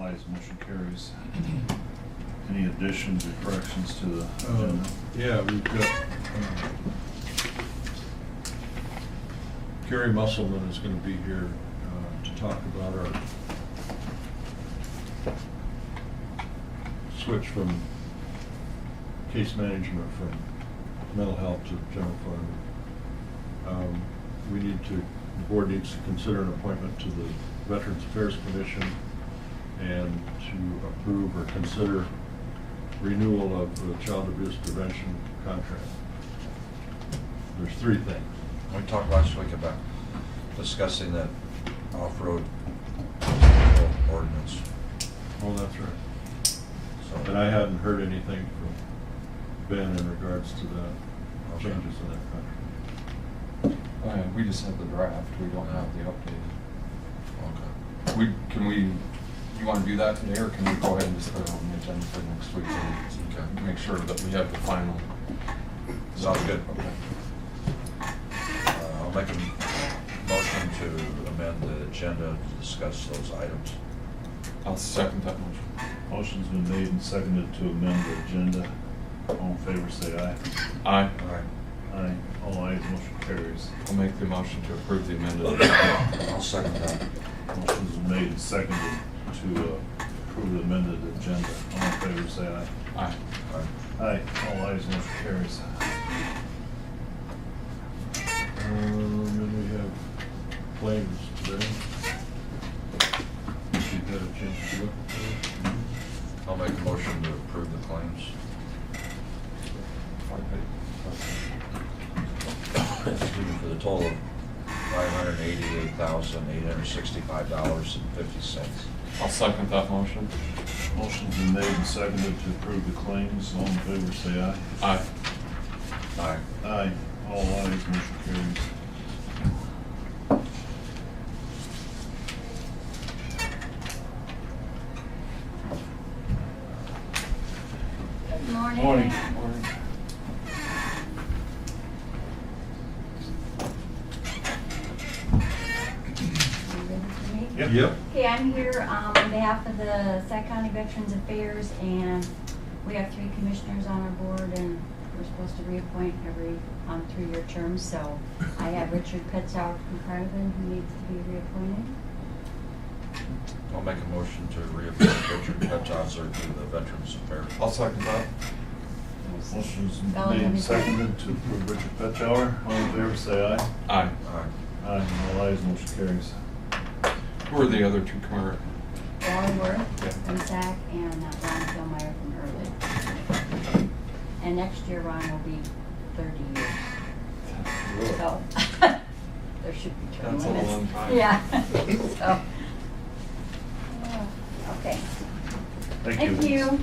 ayes, motion carries. Any additions or corrections to the agenda? Yeah, we've got, Gary Musselman is gonna be here to talk about our switch from case management from mental health to general fund. The board needs to consider an appointment to the Veterans Affairs Commission and to approve or consider renewal of the child abuse prevention contract. There's three things. We talked last week about discussing that off-road ordinance. Oh, that's right. So, And I hadn't heard anything from Ben in regards to the changes in that contract. We just have the draft, we don't have the updated. Okay. You want to do that today, or can we go ahead and just put it on the agenda for next week? So Okay. make sure that we have the final. Sounds good. Okay. I'll make a motion to amend the agenda to discuss those items. I'll second that motion. Motion's been made and seconded to amend the agenda. All in favor, say aye. Aye. All right. Aye. All ayes, motion carries. I'll make the motion to approve the amended agenda. I'll second that. Motion's been made and seconded to approve the amended agenda. All in favor, say aye. Aye. All right. Aye. All ayes, motion carries. Then we have claims today. If you've had a chance to look at those. I'll make a motion to approve the claims. Excuse me, for the total of $588,865.50. I'll second that motion. Motion's been made and seconded to approve the claims. All in favor, say aye. Aye. Aye. Aye. All ayes, motion carries. Good morning. Morning. You ready for me? Yep. Okay, I'm here on behalf of the Sac County Veterans Affairs, and we have 3 commissioners on our board, and we're supposed to reappoint on 3-year terms. So I have Richard Petzauer from Carnarvon who needs to be reappointed. I'll make a motion to reappoint Richard Petzauer to the Veterans Affairs. I'll second that. Motion's Bella, made let me and seconded to approve Richard Petchauer. All in favor, say aye. Aye. Aye. Aye. All ayes, motion carries. Who are the other two current? Wally Worth Yeah. from Sac and Ron Kilmeyer from Early. And next year Ron will be 30 years. So there should be term That's a limits. long time. Yeah. So, okay. Thank you. Thank you.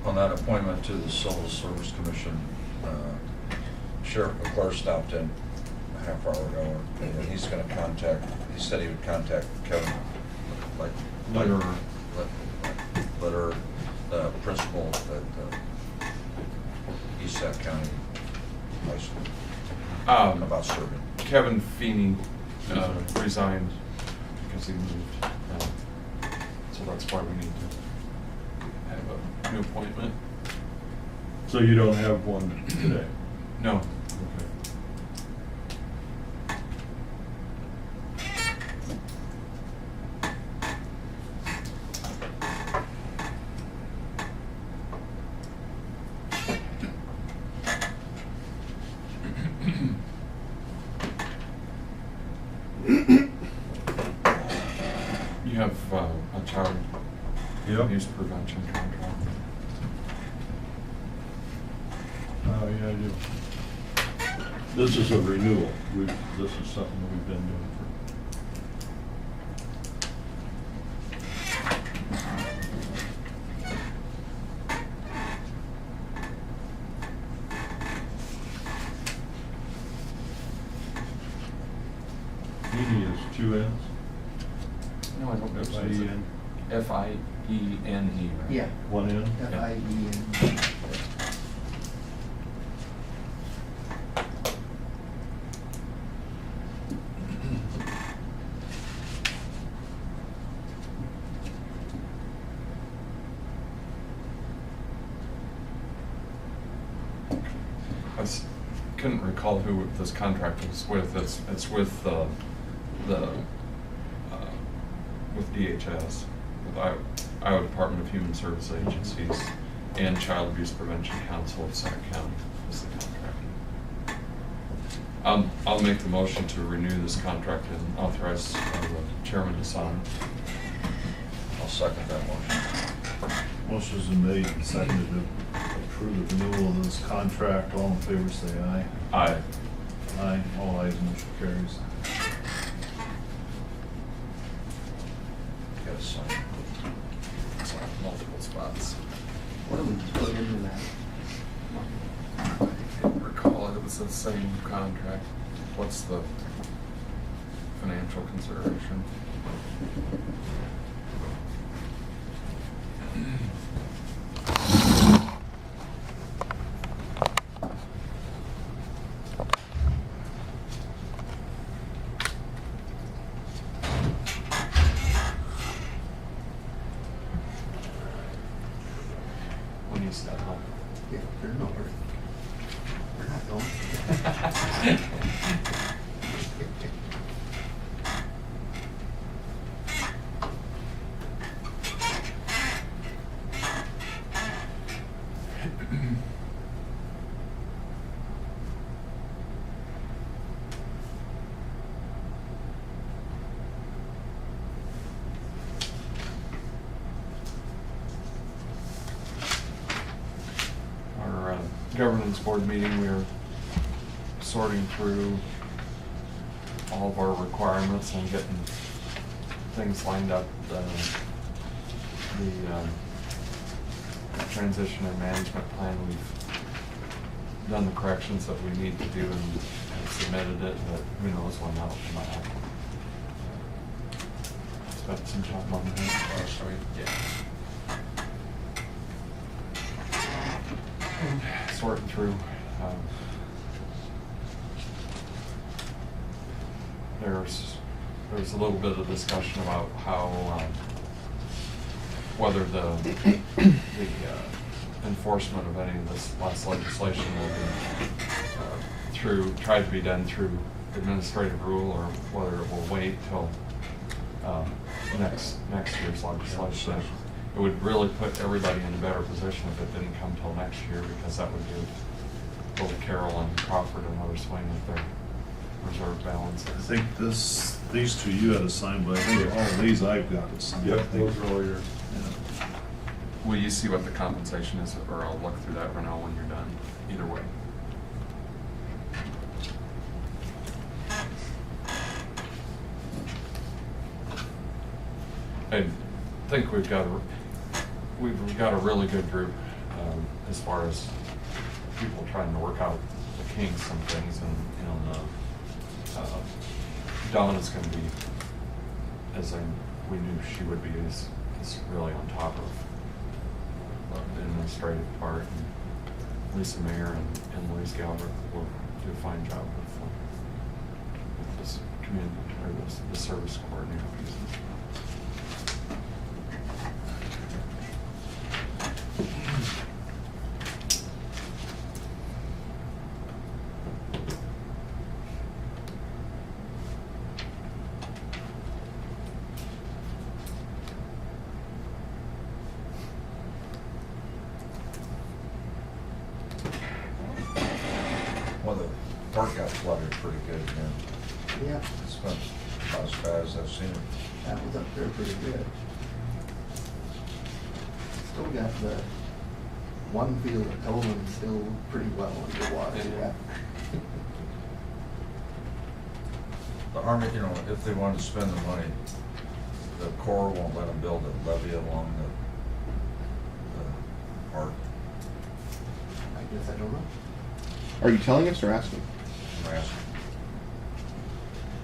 On that appointment to the Civil Service Commission, Sheriff McClure stopped in a half hour ago, and he's gonna contact, he said he would contact Kevin, like, Letter. principal at East Sac County High School, about serving. Kevin Feeney resigned because he moved. So that's why we need to have a new appointment. So you don't have one today? No. Okay. You have a child Yep. abuse prevention contract. Oh, yeah, I do. This is a renewal. This is something we've been doing Feeney is 2 N's? No, I don't know. F-I-E-N? F-I-E-N-E, right? Yeah, One N? F-I-E-N. couldn't recall who this contract was with. It's with with DHS, with Iowa Department of Human Service Agencies, and Child Abuse Prevention Council of Sac County is the contract. I'll make the motion to renew this contract and authorize the chairman to sign. I'll second that motion. Motion's been made and seconded to approve the renewal of this contract. All in favor, say aye. Aye. Aye. All ayes, motion carries. Gotta sign. Sign multiple spots. What do we put into that? I can't recall, it was the same contract. What's the financial consideration? When you step up. Yeah, there's no hurry. We're not going. Our governance board meeting, we were sorting through all of our requirements and getting things lined up. The transition and management plan, we've done the corrections that we need to do and submitted it, but who knows when that'll come out. Spent some time on that last week. Yeah. Sorting through. There's a little bit of discussion about how whether the enforcement of any of this last legislation will be tried to be done through administrative rule, or whether it will wait till next year's legislation. It would really put everybody in a better position if it didn't come till next year, because that would give both Carroll and Crawford another swing at their reserve balances. I think these two you had to sign, but I think all of these I've got to sign. Yep, those are all yours. Yeah. Will you see what the compensation is, or I'll look through that, Renell, when you're done, either way. I think we've got a really good group as far as people trying to work out the kinks and things, and Donna's going to be, as we knew she would be, is really on top of the administrative part. And Lisa Mayer and Louise Galbraith will do a fine job with this community, or the service coordinator piece. Well, the park got flooded pretty good again. Yeah, It's been about as bad as I've seen it. that was up there pretty good. Still got the one field at Coleman still pretty well underwater, yeah. The Army, if they wanted to spend the money, the Corps won't let them build a levee along the park. I guess I don't know. Are you telling us or asking? I'm asking.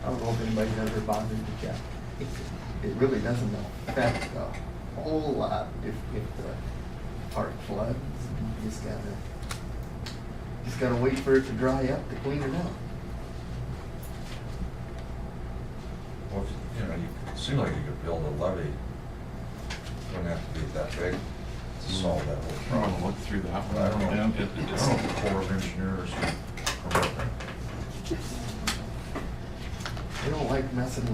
I don't know if anybody's ever bothered to check. It really doesn't affect a whole lot if the park floods. You just gotta wait for it to dry up to clean it up. Well, it seemed like you could build a levee. Wouldn't have to be that big. to solve that whole I'm problem. gonna look through that one. I don't know. It's The Corps of Engineers. They don't like messing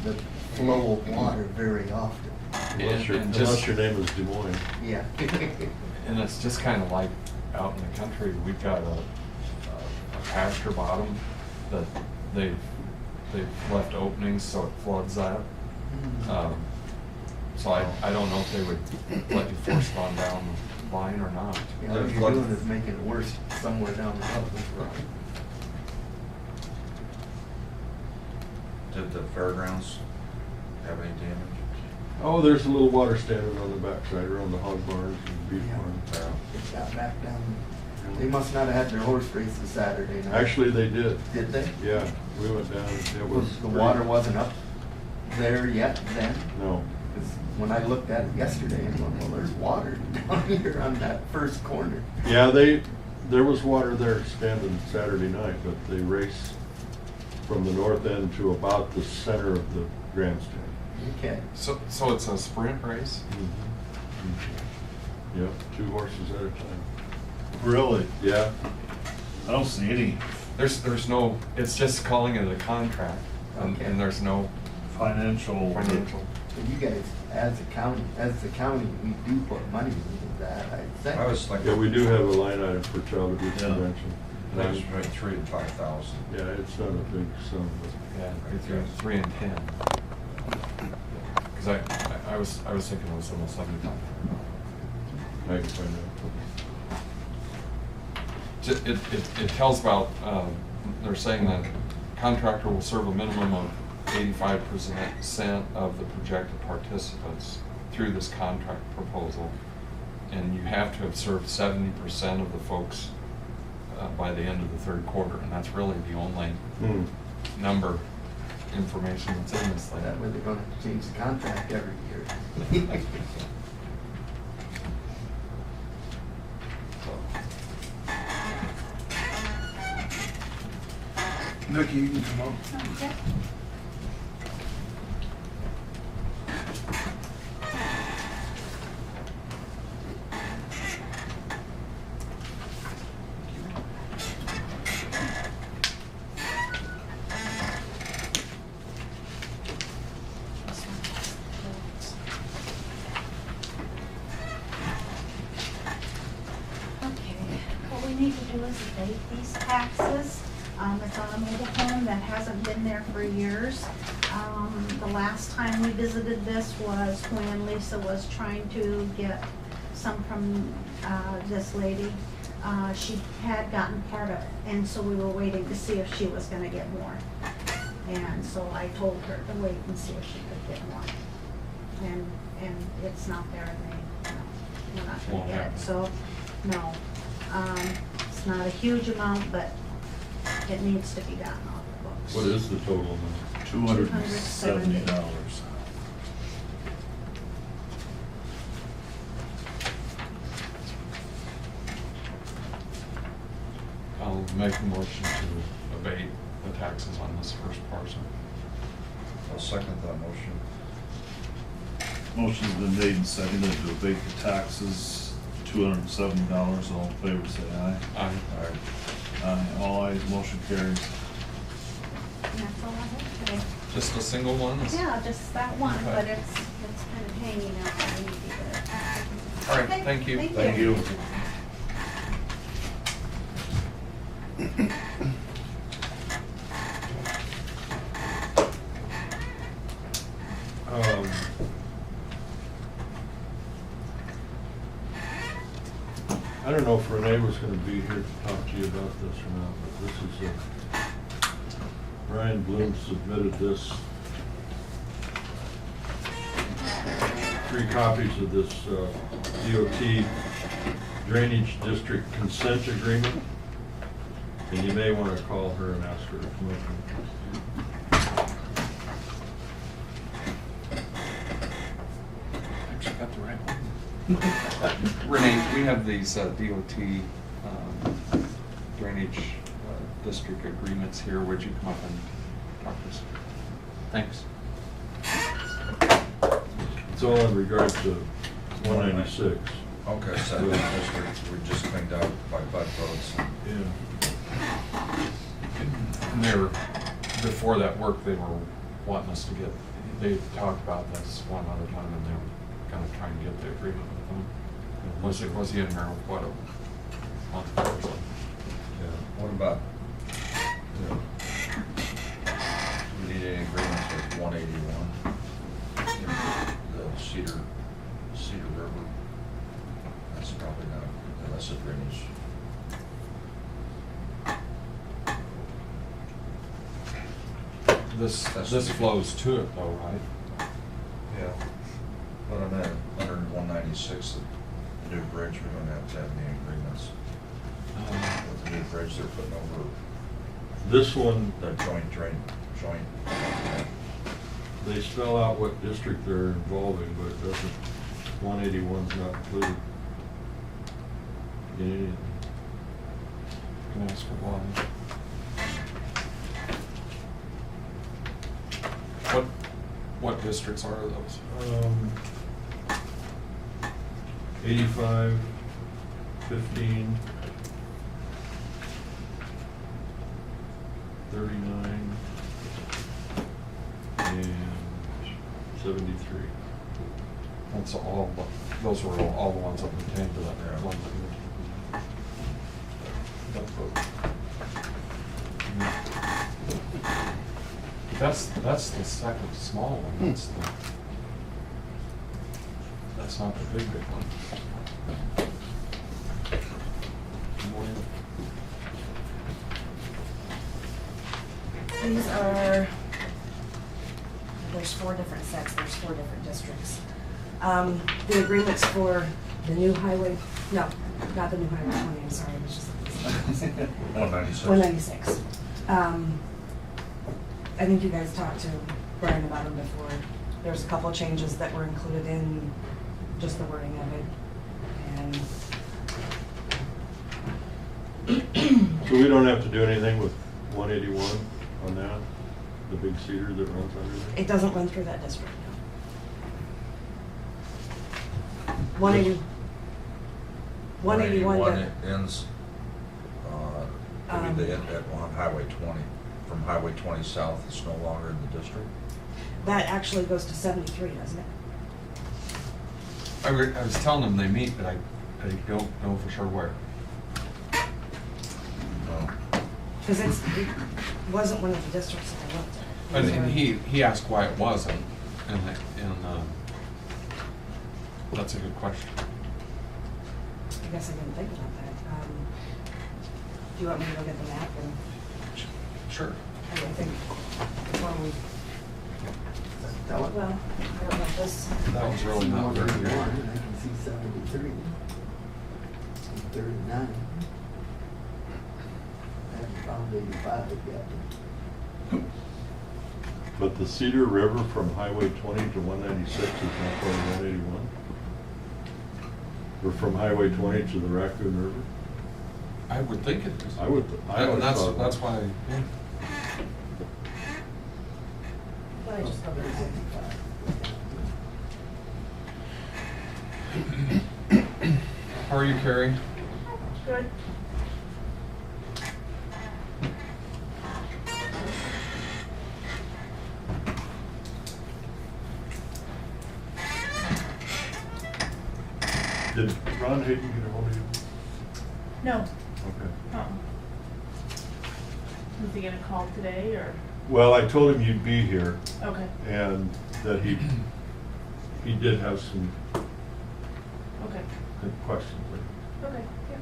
with the flow of water very often. And just- Unless your name is Des Moines. Yeah. And it's just kind of like out in the country, we've got a pasture bottom that they've left openings so it floods that. So I don't know if they would let you force it on down the line or not. You know, what you're doing is making it worse somewhere down the road. Did the fairgrounds have any damage? Oh, there's a little water standing on the backside around the hog barns and beef Yeah. barns. It got back down. They must not have had their horse races Saturday night. Actually, they did. Did they? Yeah, we went down, it was. The water wasn't up there yet then? No. 'Cause when I looked at it yesterday, I thought, well, there's water down here on that first corner. Yeah, there was water there standing Saturday night, but they raced from the north end to about the center of the grandstand. Okay. So it's a sprint race? Yep, 2 horses at a time. Really? Yeah. I don't see any There's no, it's just calling it a contract, Okay. and there's no financial. financial. So you guys, as the county, we do put money into that, I think. I was thinking. Yeah, we do have a line item for child abuse Yeah. prevention. I think it's between 3,000 and 5,000. Yeah, it's not a big sum, Yeah, between 3 and 10. Because I was thinking it was almost 75. but I can find out. It tells about, they're saying that contractor will serve a minimum of 85% of the projected participants through this contract proposal. And you have to have served 70% of the folks by the end of the third quarter, and that's really the only number information that's in this thing. That way they're gonna change the contract every year. Nikki, you can come up. Okay, what we need to do is abate these taxes. It's on a mobile home that hasn't been there for years. The last time we visited this was when Lisa was trying to get some from, this lady. She had gotten part of it, and so we were waiting to see if she was gonna get more. And so I told her to wait and see if she could get more. And it's not there, and they, no, we're not gonna Won't get happen. it, so, no. It's not a huge amount, but it needs to be gotten off the books. What is the total amount? $270. I'll make a motion to abate the taxes on this first parcel. I'll second that motion. Motion's been made and seconded to abate the taxes, $270. All in favor, say aye. Aye. All right. Aye. All ayes, motion carries. And that's all I have today. Just a single one? Yeah, just that one, Okay. but it's kind of hanging out. I need to get it. All right, Okay, thank you. Thank you. I don't know if Renee was gonna be here to talk to you about this or not, but this is Brian Bloom submitted this. 3 copies of this DOT Drainage District Consent Agreement. And you may wanna call her and ask her to come up and Actually got the right one. Renee, we have these DOT drainage district agreements here. Would you come up and talk to us? Thanks. it's all in regard to 196. Okay, so that district, we just cleaned out by Bud Roads. Yeah. And they were, before that work, they were wanting us to get, they talked about this one other time, and they were kind of trying to get the agreement with them. Was he in there, what, a month or so? Yeah. What about, Yeah. we need any agreements with 181? The Cedar River? That's probably not, unless it drains. This flows to it though, right? Yeah. But on that, under 196, the new bridge, we don't have to have any agreements. With the new bridge they're putting over This one, the joint. they spell out what district they're involving, but it doesn't, 181's not included. in anything. Can I ask for one? What districts are those? 85, 15, 39, and 73. That's all, those were all the ones that pertain to that Yeah. one. That vote. That's the second small one, that's not the big one. These are, there's 4 different sets, there's 4 different districts. The agreements for the new highway, no, not the new highway 20, I'm sorry, it was just 196. 196. I think you guys talked to Brian about them before. There's a couple changes that were included in just the wording of it. And So we don't have to do anything with 181 on that, the big cedar that runs under there? it doesn't run through that district. 180. 181. 181 ends, maybe they end at Highway 20. From Highway 20 south, it's no longer in the district. That actually goes to 73, doesn't it? I was telling them they meet, but I don't know for sure where. No. Because it wasn't one of the districts that I looked at. And he asked why it wasn't, and that's a good question. I guess I didn't think about that. Do you want me to go get the map and, Sure. I think, before we, Tell it. well, I don't know if this, That was really not very good. I can see 73. And 39. I haven't found 85 yet. But the Cedar River from Highway 20 to 196 is not part of 181? Or from Highway 20 to the Raccoon River? I would think it is. I would thought- That's why, yeah. but I just covered it. How are you, Carrie? Good. Did Ron Hayden get a hold of you? No. Okay. Was he gonna call today or? Well, I told him you'd be here Okay. and that he did have some Okay. good questions. Okay. Yeah.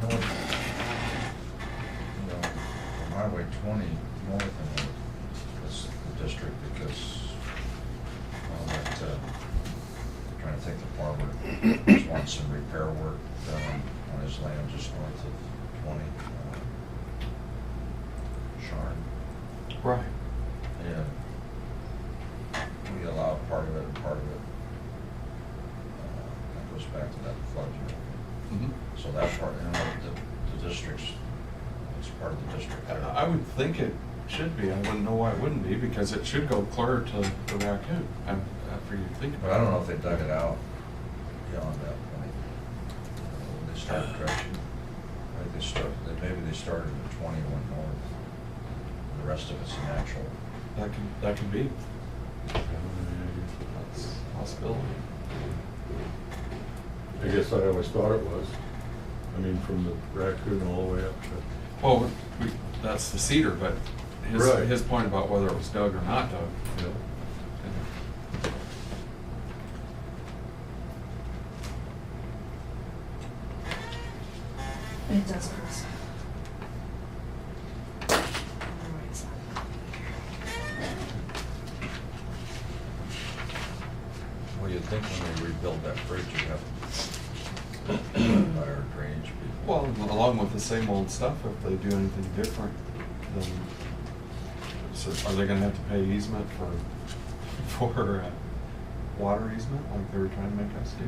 You know what? From Highway 20 north and is the district because, well, that, trying to think the farmer just wants some repair work done on his land just north of 20. Sharn. Right. And we allow part of it, and part of it, that goes back to that flood year. Mhm. So that part, you know, the district's, it's part of the district. I would think it should be. I wouldn't know why it wouldn't be, because it should go clear to the raccoon. After you think about it. But I don't know if they dug it out beyond that point. When they started dredging, I think maybe they started at 21 north. The rest of it's natural. That could be. That's a possibility. I guess I always thought it was. I mean, from the raccoon all the way up to. Well, that's the cedar, but Right. his point about whether it was dug or not dug. Yeah. It does cross. On the right side. Well, you'd think when they rebuild that bridge, you'd have better drainage people. Well, along with the same old stuff, if they do anything different, then, so are they gonna have to pay easement for water easement, like they were trying to make us do?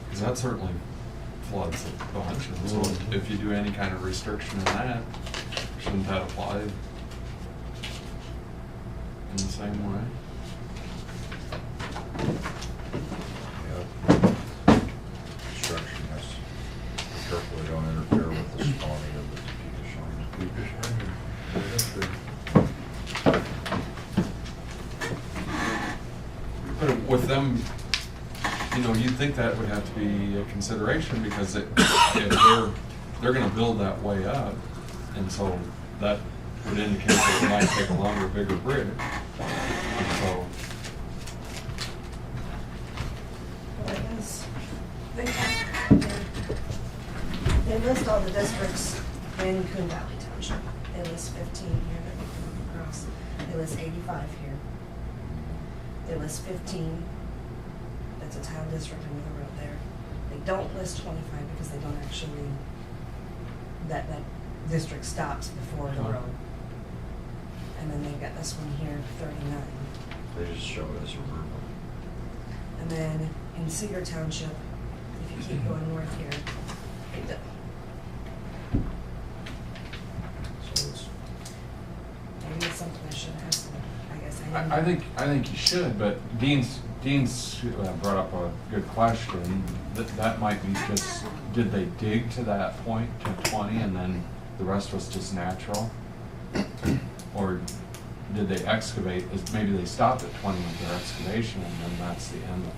Because that certainly floods a bunch, and so if you do any kind of restriction in that, shouldn't that apply in the same way? Yep. Construction has to be careful they don't interfere with the spawning of the Topeka shine. But with them, you know, you'd think that would have to be a consideration, because if they're gonna build that way up, and so that would indicate that it might take a longer, bigger bridge. So, Well, I guess they list all the districts in Coon Valley Township. They list 15 here that we can cross. They list 85 here. They list 15. That's a town district under the road there. They don't list 25 because they don't actually, that district stops before the road. And then they've got this one here, 39. They just show it as a river. And then in Cedar Township, if you keep going north here, it does. So it's, Maybe it's something I should ask them. I guess I didn't. I think you should, but Dean's brought up a good question. That might be just, did they dig to that point, to 20, and then the rest was just natural? Or did they excavate, maybe they stopped at 20 with their excavation, and then that's the end of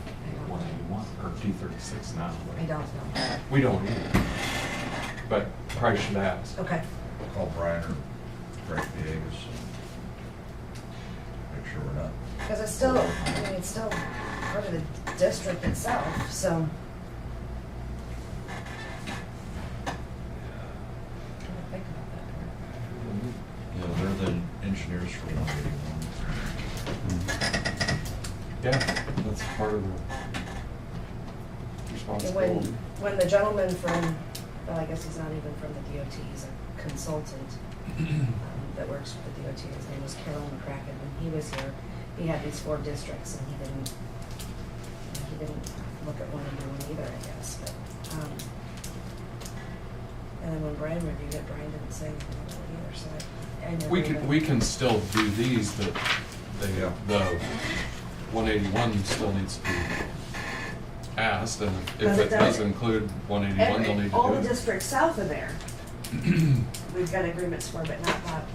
181, or D36 now. but I don't know. We don't either. But probably should ask. Okay. call Brian or Greg Villegas and make sure we're not. Because it's still, I mean, it's still part of the district itself, so. Think about that. You know, they're the engineers for 181. Yeah, that's part of the And responsibility. when the gentleman from, well, I guess he's not even from the DOT, he's a consultant that works for the DOT, his name was Carol McCracken, when he was here, he had these 4 districts, and he didn't look at one and do one either, I guess, but, and then when Brian reviewed it, Brian didn't say anything about it either, so I never We even- can still do these, but Yeah. the 181 still needs to be asked, and Does if it it does does- include 181, they'll need to All do the it. districts south of there, we've got agreements for, but not that,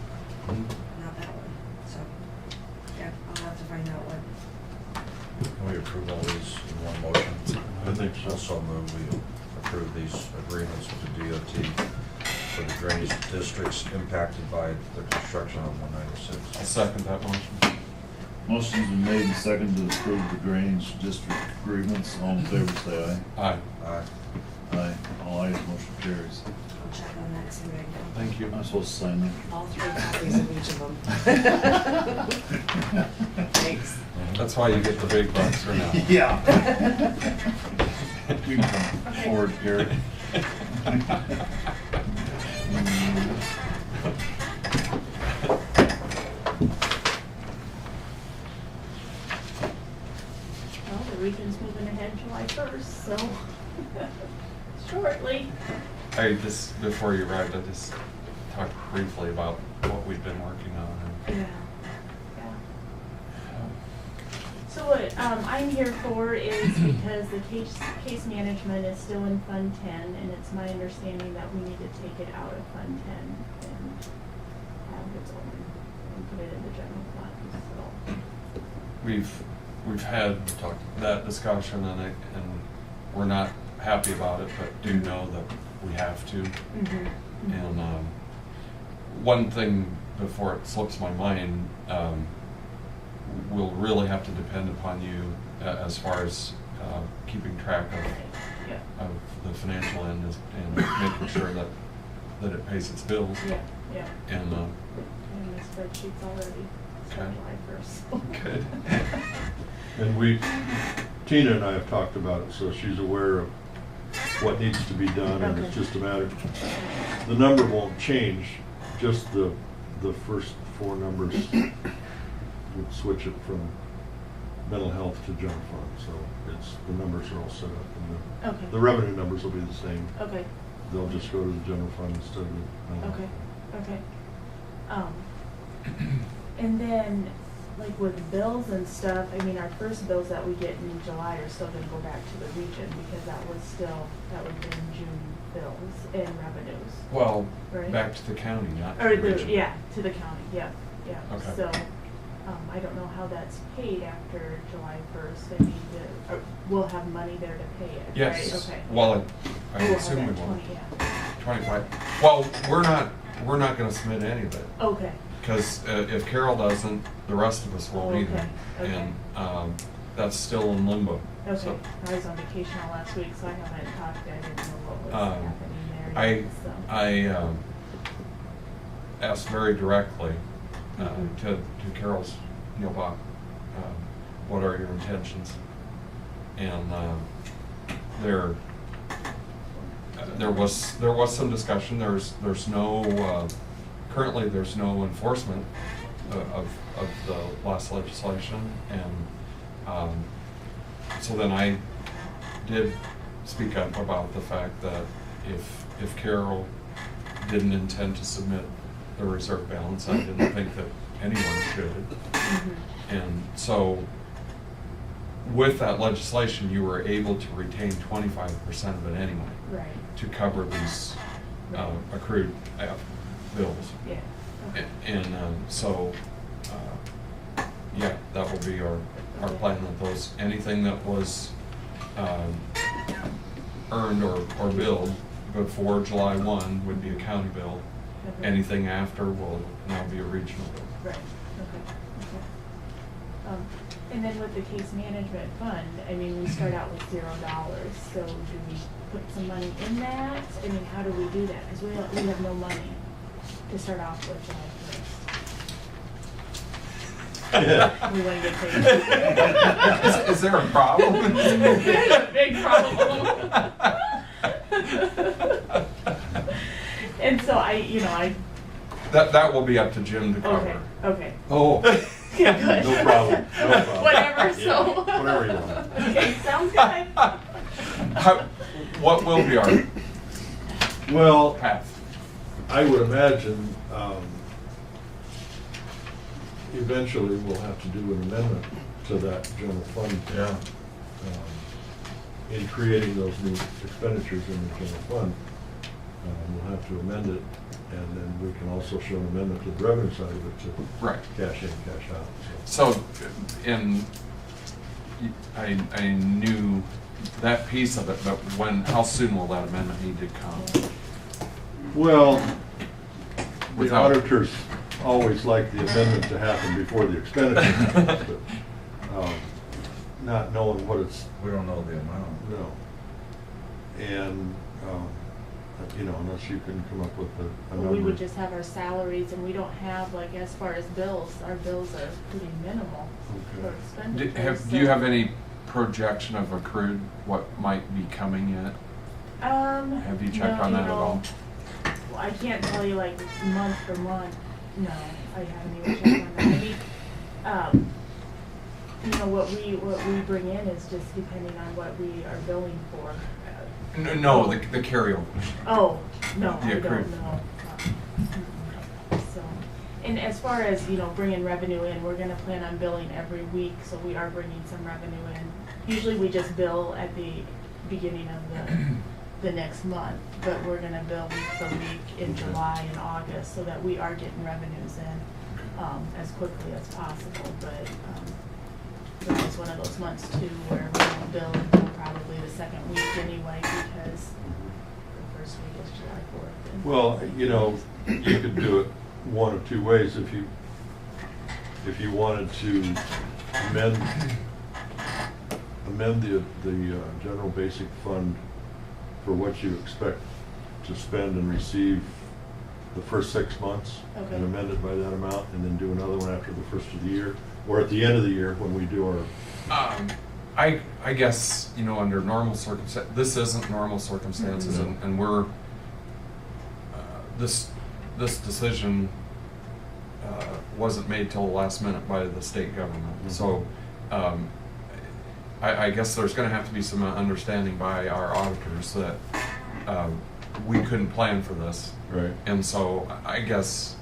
not that one, so, yeah, I'll have to find out what. Can we approve all these in one motion? I think so. Also move we approve these agreements with the DOT for the drainage districts impacted by the construction on 196. I'll second that motion. Motion's been made and seconded to approve the drainage district agreements. All in favor, say aye. Aye, Aye. Aye. All ayes, motion carries. I'll check on that, see what I can do. thank you. I'm supposed to sign that. All 3 copies of each of them. Thanks. That's why you get the big bucks for now. Yeah. We can come forward, Gary. everything's moving ahead July 1st, so shortly. Before you arrived, I just talked briefly about what we've been working on. Yeah. So what I'm here for is because the case management is still in Fund 10, and it's my understanding that we need to take it out of Fund 10 and have its own, and put it in the general fund, so. We've had that discussion, and we're not happy about it, but do know that we have to. Mm-hmm. And one thing before it slips my mind, we'll really have to depend upon you as far as keeping track Yeah. of the financial end and making sure that it pays its bills. Yeah. And And the spreadsheet's already Okay. July 1st. good. And Tina and I have talked about it, so she's aware of what needs to be done, and it's Okay. just a matter, the number won't change, just the first four numbers would switch it from mental health to general fund, so the numbers are all set up, and Okay. the revenue numbers will be the same. Okay. They'll just go to the general fund instead of the mental health. Okay. And then, like with bills and stuff, I mean, our first bills that we get in July are still gonna go back to the region, because that would have been June bills and revenues. Well, Right. back to the county, not to Or the region. to the county, yeah. Okay. So, I don't know how that's paid after July 1st, I mean, we'll have money there to pay it, right? Yes. Okay. Well, I We'll have assume we that will. 20, yeah. 25. Well, we're not going to submit any of it, Okay, because if Carol doesn't, the rest of us won't Oh, either. okay. And that's still in limbo. okay. So, I was on vacation all last week, so I haven't talked, I didn't know what was Um, happening there I yet, so. Asked very directly Mhm. to Carol's Neilbach, what are your intentions? And there was some discussion. There's no currently there's no enforcement of the last legislation, and so then I did speak up about the fact that if Carol didn't intend to submit the reserve balance, I didn't think that anyone should. Mhm. And so with that legislation, you were able to retain 25% of it anyway Right, to cover these accrued bills. yeah. Okay. And so, yeah, that will be our plan with those. Anything that was earned or billed before July 1 would be a county bill. Okay. Anything after will now be a regional bill. Right, okay. And then with the case management fund, I mean, we start out with $0, so do we put some money in that? I mean, how do we do that? Because we have no money to start off with July 1st. We want to get paid. Is there a problem? There's a big problem. And so That will be up to Jim to cover. okay. Oh, Yeah, good. no problem, no problem. Whatever, so. Yeah, whatever you want. Okay, sounds good. What will be our Well, path? I would imagine, eventually we'll have to do an amendment to that general fund. Yeah. In creating those new expenditures in the general fund, we'll have to amend it, and then we can also show an amendment to the revenue side of it to Right. cash in, cash out. So, I knew that piece of it, but how soon will that amendment need to come? Well, the Without- auditors always like the amendment to happen before the expenditure, but not knowing what it's, We don't know the amount. no. And, unless you can come up with a number. We would just have our salaries, and we don't have, like, as far as bills, our bills are pretty minimal for Okay. expenditures. Do you have any projection of accrued, what might be coming yet? Have you checked on that at all? Well, I can't tell you like month for month. No, I haven't even checked on that. I mean, You know, what we bring in is just depending on what we are billing for. No, the carryovers. Oh, no, The I accrued. don't know. So, and as far as, you know, bringing revenue in, we're gonna plan on billing every week, so we are bringing some revenue in. Usually we just bill at the beginning of the next month, but we're gonna bill week for week in Okay. July and August, so that we are getting revenues in, as quickly as possible, but, it's one of those months too, where we won't bill until probably the second week anyway, because the first week is July 4th. Well, you know, you could do it one of two ways. If you wanted to amend the general basic fund for what you expect to spend and receive the first 6 months, Okay. and amend it by that amount, and then do another one after the first of the year, or at the end of the year when we do our. I guess, you know, under normal circumstances, this isn't normal circumstances, Mhm. and we're, this decision wasn't made till the last minute by the state government. Mhm. So, I guess there's gonna have to be some understanding by our auditors that we couldn't plan for this. Right. And so I guess,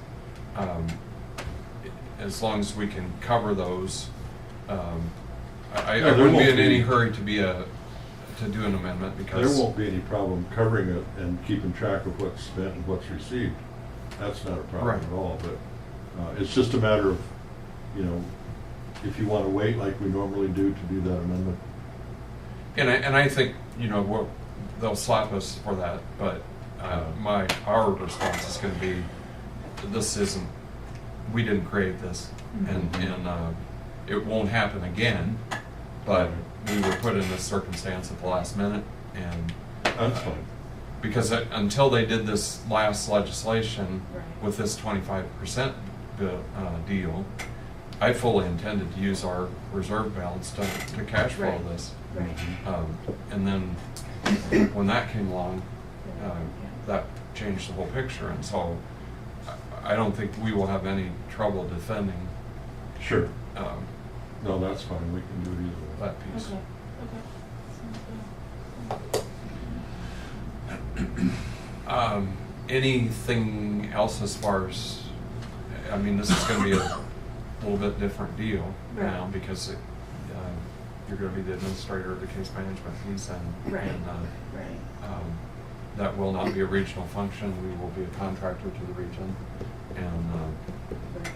as long as we can cover those, I Yeah, there wouldn't be won't in any be- hurry to do an amendment, because. There won't be any problem covering it and keeping track of what's spent and what's received. That's not a problem Right. at all, but it's just a matter of, you know, if you want to wait like we normally do to do that amendment. And I think, you know, they'll slap us for that, but our response is gonna be, we didn't create this, and it won't happen again, but we were put in this circumstance at the last minute, and. That's fine. Because until they did this last legislation Right. with this 25% deal, I fully intended to use our reserve balance to cash flow Right. this. Right. And then when that came along, that changed the whole picture, and so I don't think we will have any trouble defending Sure. No, that's fine. We can do it either way. that piece. Okay, sounds good. Anything else as far as, I mean, this is gonna be a little bit different deal now, Right. because you're gonna be the administrator of the case management piece, and Right. and, Right. that will not be a regional function. We will be a contractor to the region, and Right.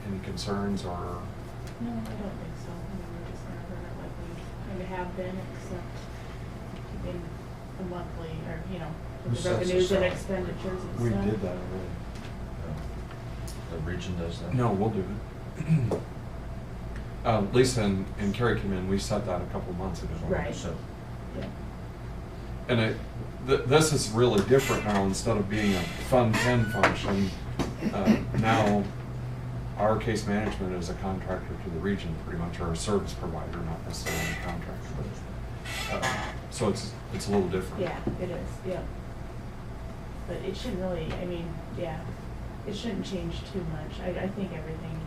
any concerns or? No, I don't think so. I mean, we're just gonna run it like we kind of have been, except keeping the monthly, or, you know, Who the sets revenues this and up? expenditures and We stuff. did that already. The region does that? No, we'll do it. Lisa and Carrie came in, we set that a couple months ago. Right. So, Yeah. And this is really different now. Instead of being a Fund 10 function, now our case management is a contractor to the region, pretty much, or a service provider, not necessarily a contractor. But, so it's a little different. Yeah, it is, yeah. But it shouldn't really, I mean, yeah, it shouldn't change too much. I think everything,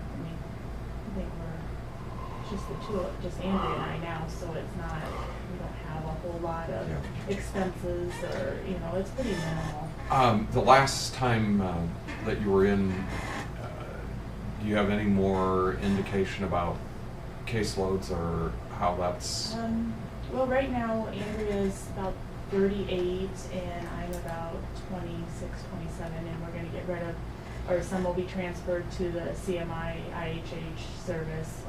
I think we're just the two, just Andrea and I now, so it's not, we don't have a whole lot of Yeah. expenses, or, you know, it's pretty minimal. The last time that you were in, do you have any more indication about caseloads or how that's? Well, right now Andrea's about 38 and I'm about 26, 27, and we're gonna get rid of, or some will be transferred to the CMI IHH service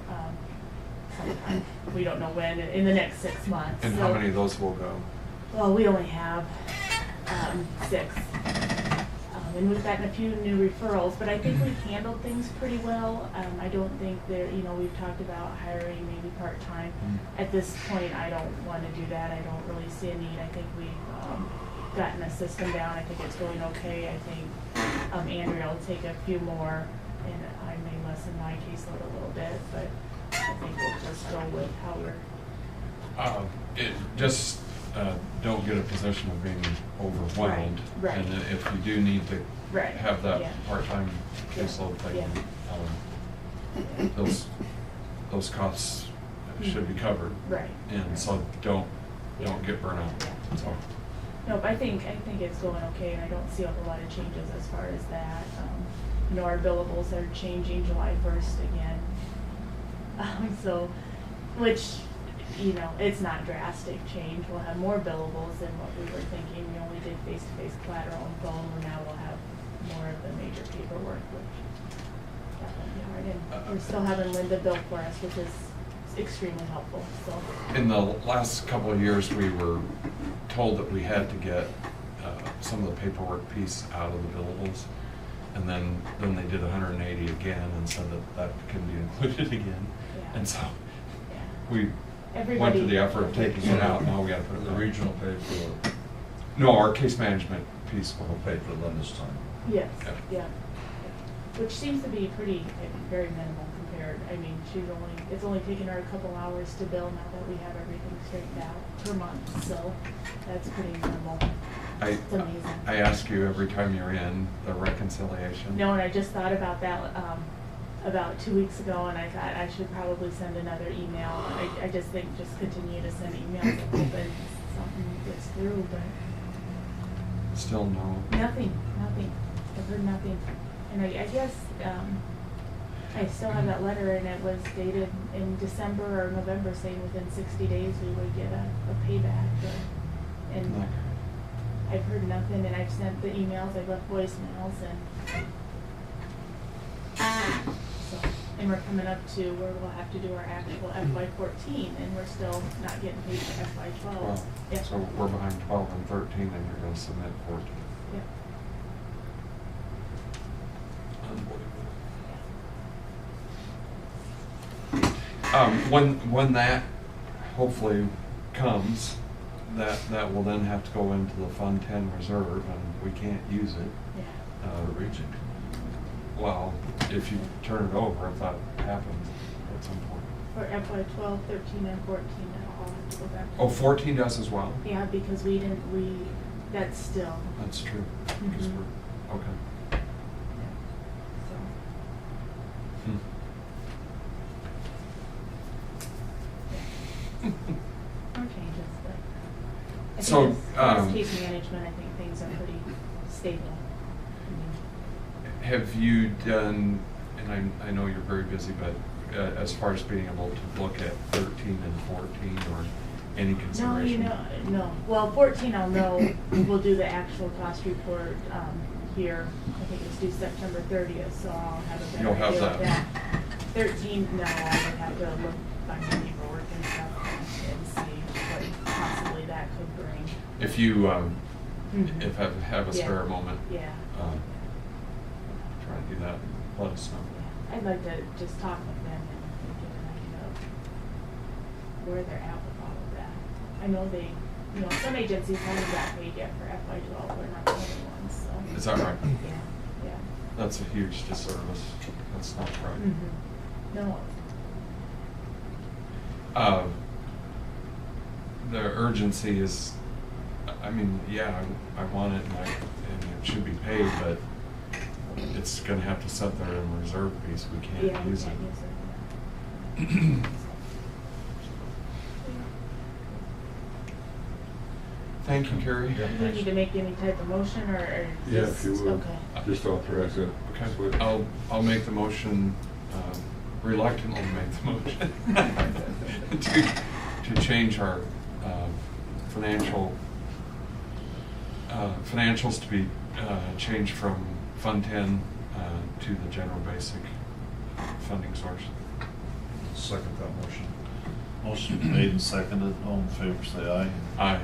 sometime. We don't know when, in the next 6 months. And So- how many of those will go? Well, we only have 6. And we've gotten a few new referrals, but I think we've handled things pretty well. I don't think there, you know, we've talked about hiring maybe part-time. At this point, I don't want to do that. I don't really see a need. I think we've gotten a system down. I think it's going okay. I think Andrea will take a few more, and I may lessen my caseload a little bit, but I think we'll just go with how we're. Just don't get a position of being overwhelmed. Right. And if you do need to Right, have that yeah. part-time caseload thing, Yeah. those costs should be covered. Right. And so don't get burnt out, Yeah. so. Nope, I think it's going okay, and I don't see a whole lot of changes as far as that. You know, our billables are changing July 1st again. So, which, you know, it's not drastic change. We'll have more billables than what we were thinking. We only did face-to-face collateral and phone, where now we'll have more of the major paperwork, which that won't be hard. And we're still having Linda bill for us, which is extremely helpful, so. In the last couple of years, we were told that we had to get some of the paperwork piece out of the billables. And then they did 180 again and said that can be included again. Yeah. And so Yeah. we Everybody. went to the effort of taking it out. Now we gotta put it The back. regional paid for, No, our case management piece will will pay for Linda's time. Yes, Yeah. yeah. Which seems to be pretty, very minimal compared, I mean, it's only taken her a couple hours to bill now that we have everything straightened out per month, so that's pretty minimal. It's amazing. I ask you every time you're in the reconciliation. No, and I just thought about that, about 2 weeks ago, and I thought I should probably send another email. I just think just continue to send emails, hoping something gets through, but Still no. nothing. I've heard nothing. And I guess, I still have that letter, and it was dated in December or November, saying within 60 days we would get a payback. And No. I've heard nothing, and I've sent the emails, I've left voicemails, and so, and we're coming up to where we'll have to do our actual FY14, and we're still not getting paid for FY12. Well, Yeah. so we're behind 12 and 13, and you're gonna submit 14. Yeah. When that hopefully comes, that will then have to go into the Fund 10 reserve, and we can't use it. Yeah. The region. Well, if you turn it over, if that happens at some point. For FY12, 13, and 14, I'll have to go back. Oh, 14 does as well? Yeah, because that's still. That's true, because Mhm. we're, okay. Yeah. So, Hmm. more changes, but I think So, as far as case management, I think things are pretty stable. Have you done, and I know you're very busy, but as far as being able to look at 13 and 14 or any No, consideration? no. Well, 14 I'll know, we'll do the actual cost report here. I think it's due September 30th, so I'll have a better You'll have idea of that. 13, no, I would have to look, find the paperwork and stuff and see what possibly that could bring. If you, Mhm. if have a Yeah. spare moment, Yeah. try to do that, let us know. Yeah. I'd like to just talk with them and get an idea of where they're at with all of that. I know some agencies haven't got paid yet for FY12, we're not the only ones, so. Is that right? Yeah. That's a huge disservice. That's not right. No. The urgency is, I mean, yeah, I want it and it should be paid, but it's gonna have to sit there in reserve piece. We Yeah, can't we use can't it. use it. Thank you, Carrie. Yeah. Do we need to make any type of motion or Yeah, just? if you would, Okay. just authorize it. Okay, I'll make the motion, reluctantly make the motion to change our financials to be changed from Fund 10 to the general basic funding source. Second that motion. Motion made and seconded, all in favor say aye. Aye.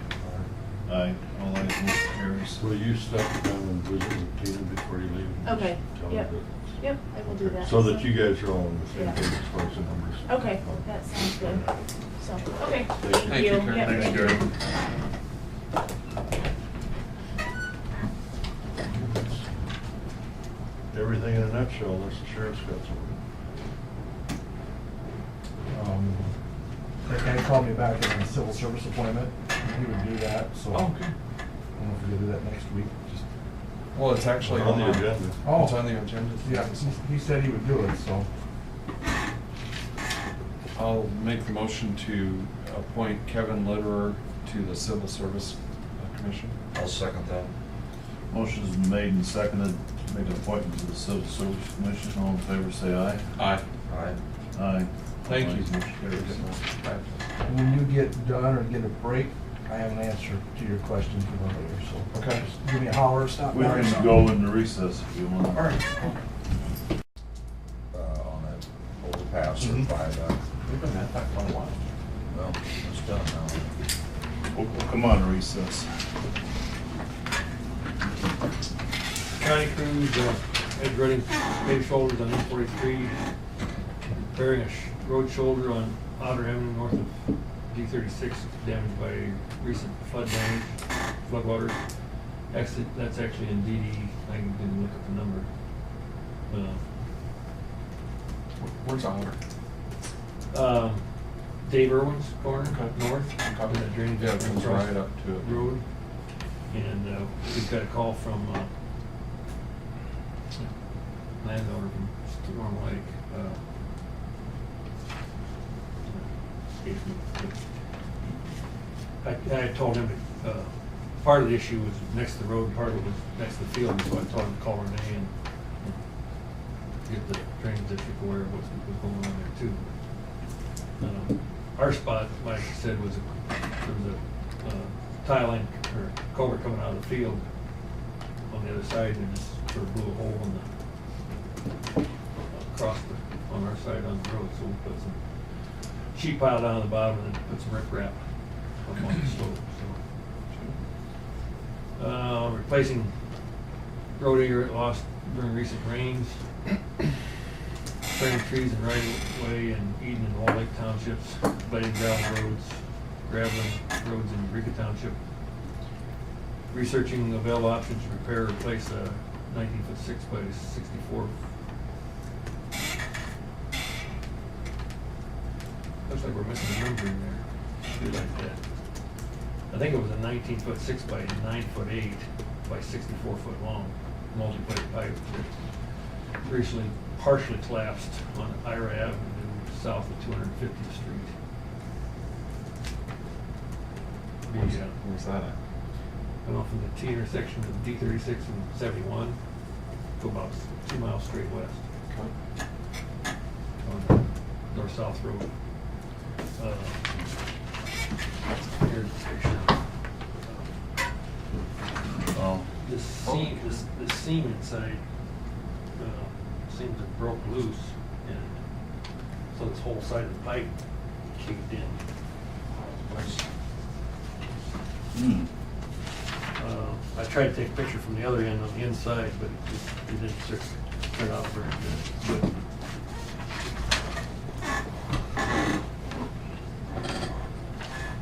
Aye, all ayes, motion carries. Will you step down and visit with Tina before you leave? and Okay, just tell her yep. that- Yep, I will do that. So that you guys are all on the same Yeah. page as far as the numbers. Okay, that sounds good. So, okay, Thank thank you, you. Karen. Yep, Thanks, thank Gary. you. Everything in a nutshell, unless the sheriff's got something. That guy called me back on a civil service appointment, he would do that, so. Oh, I okay. don't know if we could do that next week, just. Well, it's actually On the agenda. Oh. It's on the agenda. Yeah, he said he would do it, so. I'll make the motion to appoint Kevin Litterer to the Civil Service Commission. I'll second that. Motion's been made and seconded to make an appointment to the Civil Service Commission. All in favor, say aye. Aye. Aye. Aye. Thank you. Motion carries. When you get done or get a break, I have an answer to your question from earlier, so. Okay. Just give me a holler, stop We by or can something. go into recess if you want. All right. On that overpass or Mhm. viaduct. We've been at that for a while. Well, it's done now. We'll come on to recess. County crews, head running paved shoulders on E43, repairing a road shoulder on Otter Avenue north of D36, damaged by recent flood damage, floodwaters. Actually, that's actually in DD, I didn't look at the number. Where's Otter? Dave Irwin's corner, Okay. north, Okay. that drainage Yeah, it comes across right up to it. road. And we've got a call from landowner from Storm Lake. Escapes me. I told him that part of the issue was next to the road, part of it was next to the field, so I told him to call Renee and get the drainage district aware of what's going on there too. Our spot, like I said, was there was a tile line or culvert coming out of the field on the other side, and just sort of blew a hole in the on our side on the road. So we put some sheet pile down at the bottom and then put some riprap up on the slope. So replacing road area lost during recent rains. Clearing trees in right of way in Eden and Wall Lake Townships, blading graveling roads in Eureka Township. Researching available options to repair or replace a 19-foot 6 by 64. Looks like we're missing a number in there. Do like that. I think it was a 19-foot 6 by 9-foot 8 by 64 foot long multi-plate pipe that recently partially collapsed on Ira Avenue south of 250th Street. Where's that at? Went off from the T intersection of D36 and 71 to about 2 miles straight west Okay. on the north-south road. Here's the picture. Oh, This seam inside seems to have broke loose, and so this whole side of the pipe caved in. I tried to take a picture from the other end on the inside, but it didn't turn out very good.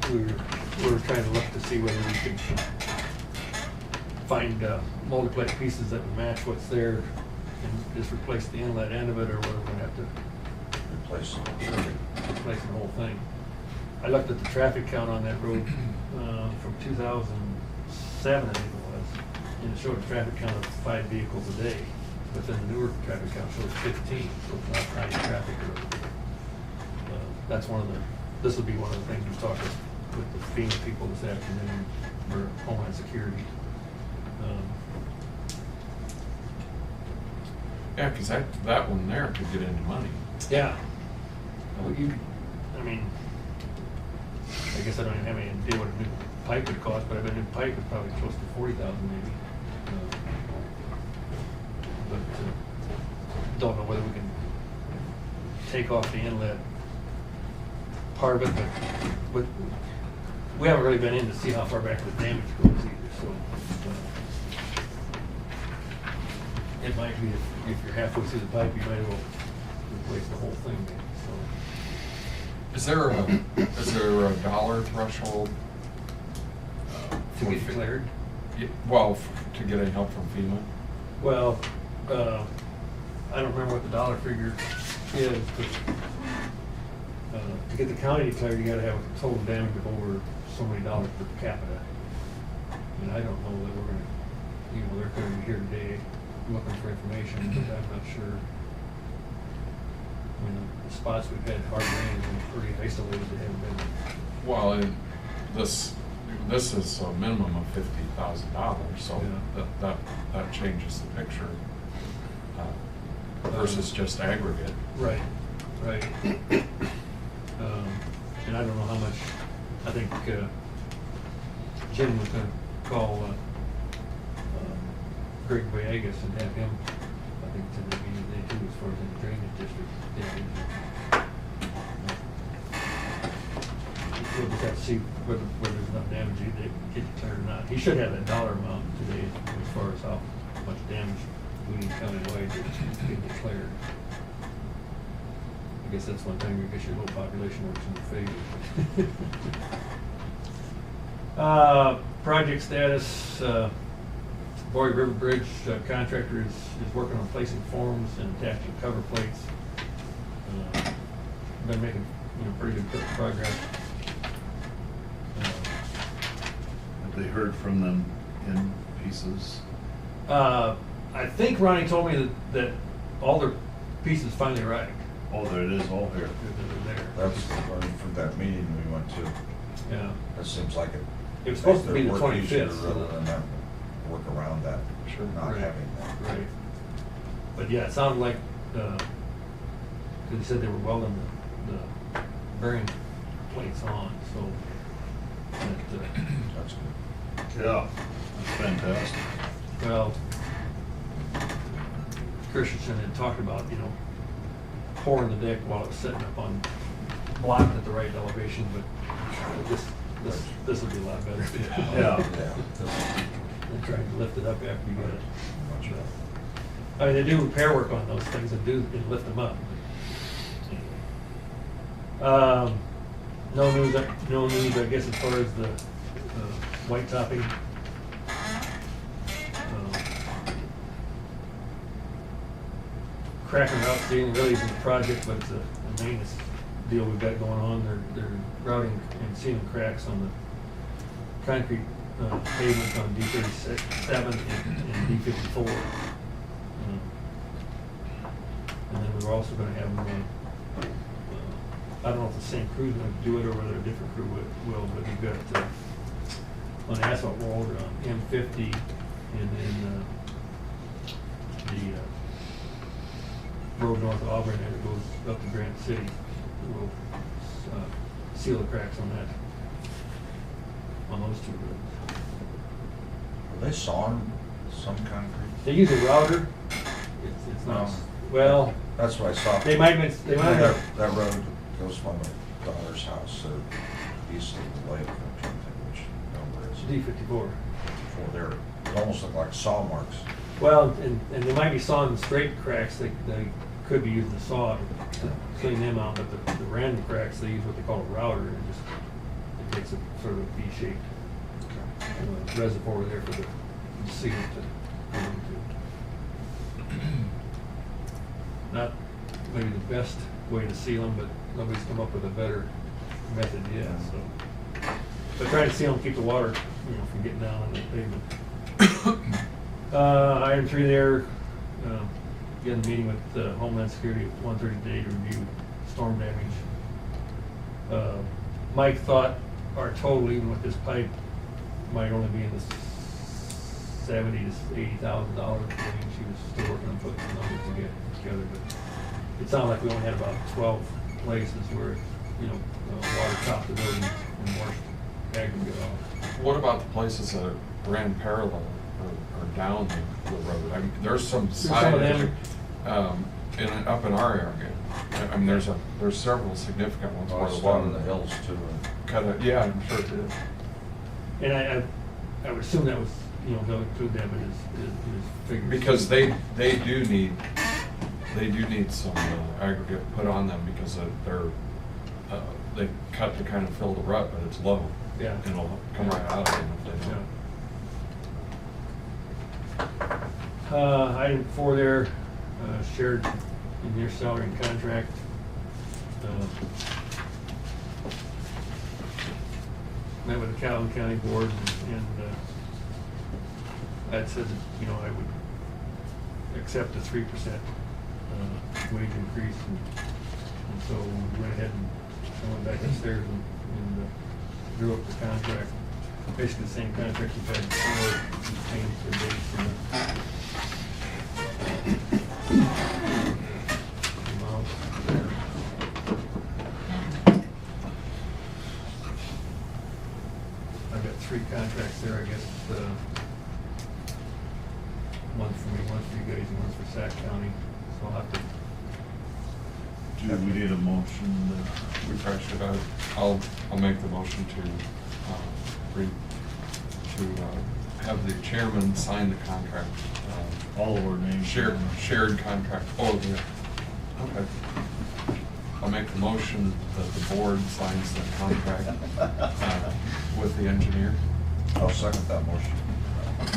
But we were trying to look to see whether we could find multi-plate pieces that would match what's there and just replace the inlet end of it, or whether we're gonna have to Replace replace the whole thing. I looked at the traffic count on that road from 2007, I think it was, and it showed a traffic count of 5 vehicles a day. But then the newer traffic count shows 15, so it's not high traffic road. That's one of the, this will be one of the things we talked with the FEMA people this afternoon, or Homeland Security. Yeah, because that one there could get into money. Yeah. Well, I mean, I guess I don't even have any idea what a new pipe would cost, but I bet a new pipe is probably close to 40,000 maybe. But don't know whether we can take off the inlet part of it, but we haven't really been in to see how far back the damage goes either, so. It might be if you're halfway through the pipe, you might as well replace the whole thing maybe, so. Is there a dollar threshold? To get cleared? Well, to get any help from FEMA? Well, I don't remember what the dollar figure is, but to get the county declared, you gotta have a total damage of over so many dollars per capita. And I don't know that we're gonna, they're gonna be here today looking for information, but I'm not sure. mean, the spots we've had hard rain have been pretty isolated, they haven't been. Well, and this is a minimum of $50,000, so Yeah. that changes the picture versus just aggregate. Right, right. And I don't know how much, I think Jim was gonna call Greg Villegas and have him, I think, to the meeting today too, as far as the drainage district damage. We'll just have to see whether there's enough damage to get declared or not. He should have that dollar amount today as far as how much damage we need countywide to get declared. I guess that's one thing, I guess your low population works in your favor. Project status, Boyd River Bridge contractor is working on placing forms and attaching cover plates. Been making, pretty good progress. Have they heard from them in pieces? I think Ronnie told me that all their pieces finally arrived. Oh, there it is, all here. They're there. That's from that meeting we went to. Yeah. That seems like It was supposed to be the their work easier 25th. rather than have to work around that, not Right, having that. Right. But yeah, it sounded like, because he said they were welding the bearing plates on, so that, That's good. Yeah, that's fantastic. well, Christensen had talked about, pouring the deck while it was sitting up on, blocked at the right elevation, but this will be a lot better. Yeah. Than trying to lift it up after you get it. Much better. I mean, they do repair work on those things and lift them up. No news, I guess, as far as the white topping. Crack and route sealing really isn't a project, but it's a maintenance deal we've got going on. They're routing and sealing cracks on the concrete pavement on D37 and D54. And then we're also gonna have, I don't know if the same crew's gonna do it or whether a different crew will, but we've got, on asphalt roller on M50 and then, the, road north of Auburn there that goes up to Grant City. We'll, seal the cracks on that, on those two roads. Are they sawing some concrete? They use a router. It's not, well, That's what I saw. they might have. That road goes from my daughter's house, east of the lake, I'm trying to think which number it is. D54. For there, it almost look like saw marks. Well, and they might be sawing the straight cracks, they could be using a saw to clean them out, but the random cracks, they use what they call a router, and it takes a sort of a V-shaped reservoir there for the sealant to go into. Not maybe the best way to seal them, but nobody's come up with a better method yet, so. But trying to seal them, keep the water, from getting down on the pavement. Item 3 there, again, meeting with Homeland Security at 1:30 today to review storm damage. Mike thought our total, even with this pipe, might only be in the $70,000 to $80,000 range. He was still working on putting some numbers together, but it sounded like we only had about 12 places where, water topped the road and washed aggregate off. What about the places that ran parallel or down the road? I mean, there's some side of them. up in our area. I mean, there's several significant ones Oh, where it's the one water in the hills too. kind of, yeah, I'm sure it is. And I would assume that was, they'll include them in his figures. Because they do need some aggregate put on them because they cut to kind of fill the rut, but it's low. Yeah. And it'll come right out of them if they don't. Item 4 there, shared engineer salary and contract. Met with the Calhoun County Board and I'd said that, I would accept a 3% wage increase and So we went ahead and I went back upstairs and drew up the contract. Basically the same contract we've had before, just changed the dates and the amounts there. I've got 3 contracts there, I guess. One for me, one for you guys, and one for Sac County. So I'll have to. Do we need a motion? We probably should, I'll make the motion to, have the chairman sign the contract. All of our names. Shared contract, okay. I'll make the motion that the board signs the contract with the engineer. I'll second that motion.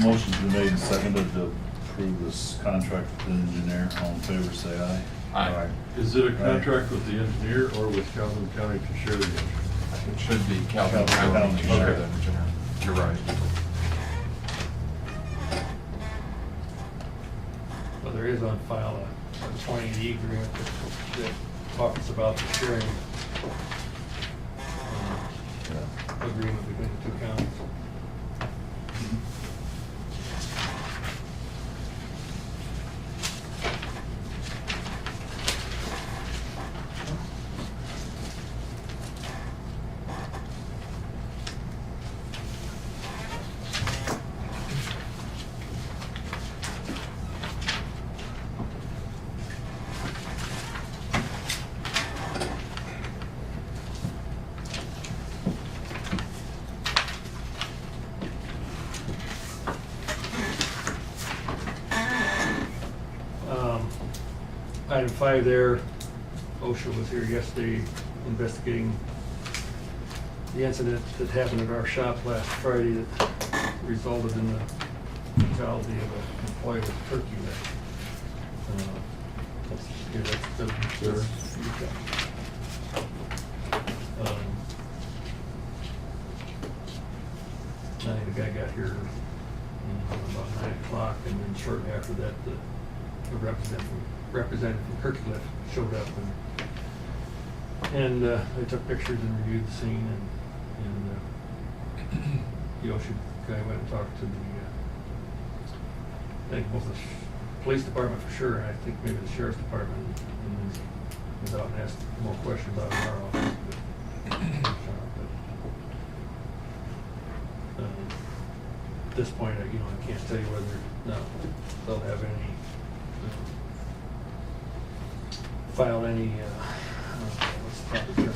Motion's been made and seconded to approve this contract with the engineer. All in favor, say aye. Aye. Is it a contract with the engineer or with Calhoun County to share the engineer? It should be Calhoun Calhoun County County, to share okay. the engineer. You're right. Well, there is on file a 20E agreement that talks about the sharing agreement between the 2 counties. Item 5 there, OSHA was here yesterday investigating the incident that happened at our shop last Friday that resulted in the fatality of an employee with turkey leg. That's the, I think the guy got here about 9 o'clock, and then shortly after that, the representative from Kirkcliff showed up, and they took pictures and reviewed the scene, and the OSHA guy went and talked to I think both the police department for sure, and I think maybe the sheriff's department, and then was out and asked more questions out in our office. At this point, I can't tell you whether or not they'll have any file any what's the proper term?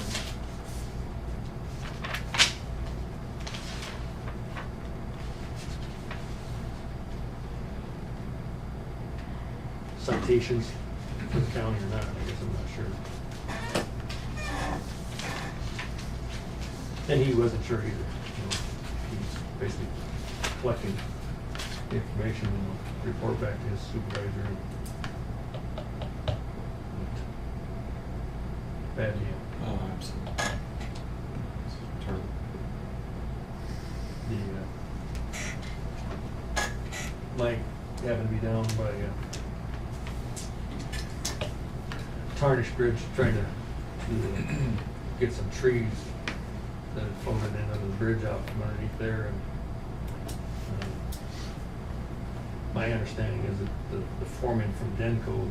Citations for the county or not, I guess I'm not sure. And he wasn't sure either. He's basically collecting the information and report back to his supervisor. Bad deal. Oh, absolutely. It's terrible. The light happened to be down by Tarnish Bridge, trying to get some trees that had floated in under the bridge out from underneath there. And my understanding is that the foreman from Denco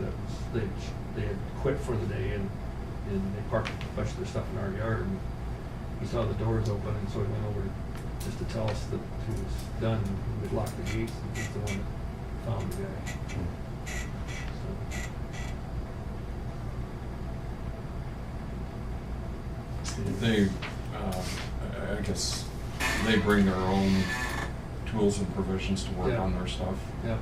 they had quit for the day, and they parked a bunch of their stuff in our yard, and he saw the doors open, and so he went over just to tell us that he was done, and we'd locked the gates, and he's the one that found the guy. They, I guess, they bring their own tools and provisions to work Yeah. on their stuff. Yeah.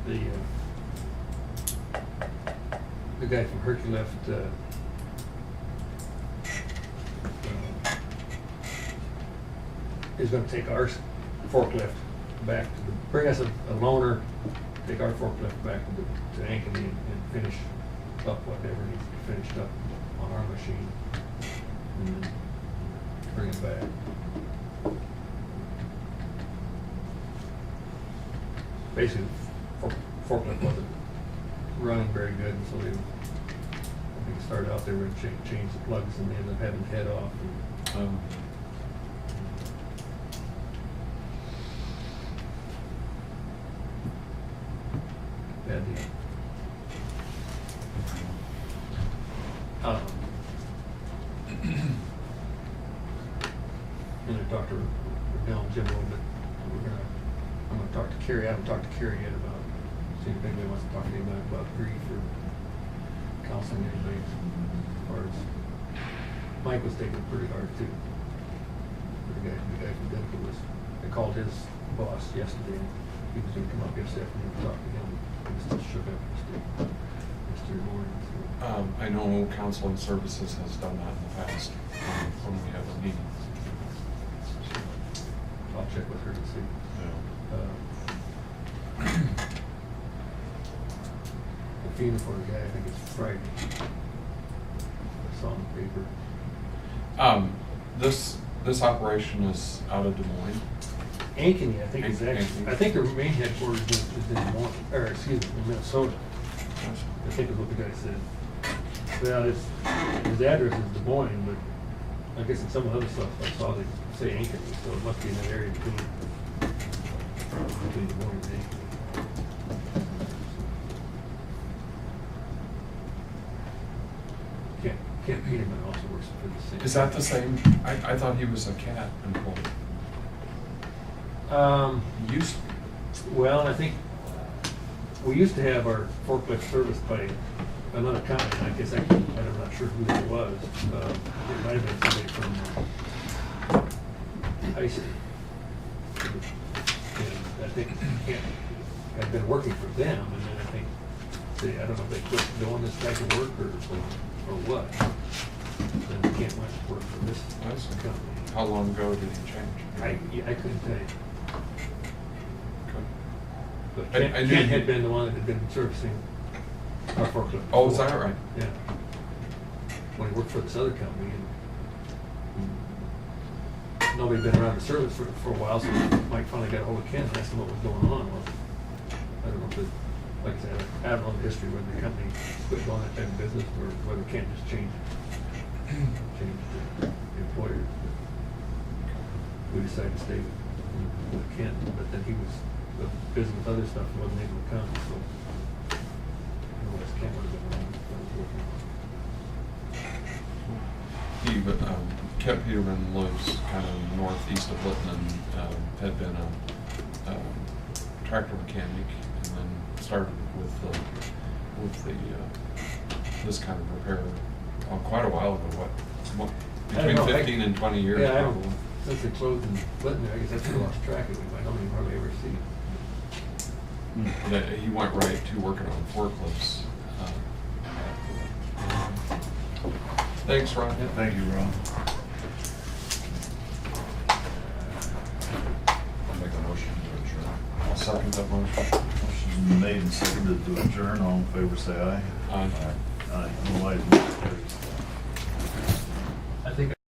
Good. The guy from Hercules is going to take our forklift back to bring us a loaner, take our forklift back to Ankeny and finish up whatever needs to be finished up on our machine, and then bring it back. Basically, forklift wasn't running very good, and so they, I think it started out, they were gonna change the plugs, and they ended up having to head off. And, bad deal. And I talked to Dell and Jim a little bit. I'm gonna talk to Carrie. I haven't talked to Carrie yet about, see if anybody wants to talk to anybody about grief or counseling anybody. As far as, Mike was taking it pretty hard too. The guy from Denver was, I called his boss yesterday, and he was gonna come up yesterday afternoon and talk to him. He was still shook up yesterday morning, so. I know counseling services has done that in the past, when we have a meeting. I'll check with her to see. The funeral for the guy, I think it's Friday. I saw in the paper. This operation is out of Des Moines. Ankeny, I think is actually, Ankeny. I think their main headquarters is in Des Moines, or excuse me, in Minnesota. I think is what the guy said. Well, his address is Des Moines, but I guess in some of the other stuff I saw they say Ankeny, so it must be in that area between Des Moines and Ankeny. Kent Peterman also works for the same. Is that the same? I thought he was a CAT employee. He used to be. Well, and I think we used to have our forklift serviced by another company. I guess I'm not sure who that was. It might have been somebody from Tyson. And I think Kent had been working for them, and then I think I don't know if they quit doing this type of work or what. Then Kent went to work for this company. How long ago did he change? I couldn't tell you. Okay. But I Kent knew had he- been the one that had been servicing our forklift. Oh, is before. that right? Yeah. When he worked for this other company, and nobody had been around to service for a while, so Mike finally got a hold of Ken and asked him what was going on. Well, I don't know if it, like I said, I don't know the history, whether the company quit doing that type of business or whether Ken just changed the employer. We decided to stay with Ken, but then he was busy with other stuff and wasn't able to come, so. Otherwise Ken would have been around. Kent Peterman lives kind of northeast of Lytton and had been a tractor mechanic, and then started with this kind of repair quite a while ago. What I don't between know, 15 and 20 years? Yeah, I don't, probably. since they closed in Lytton, I guess I kind of lost track of it. I don't even hardly ever see it. That he went right to working on forklifts. Thanks, Ron. Yeah. Thank you, Ron. I'll make a motion to adjourn. I'll second that motion. Motion's made and seconded to adjourn. All in favor, say aye. Aye. Aye. Otherwise, motion carries. I think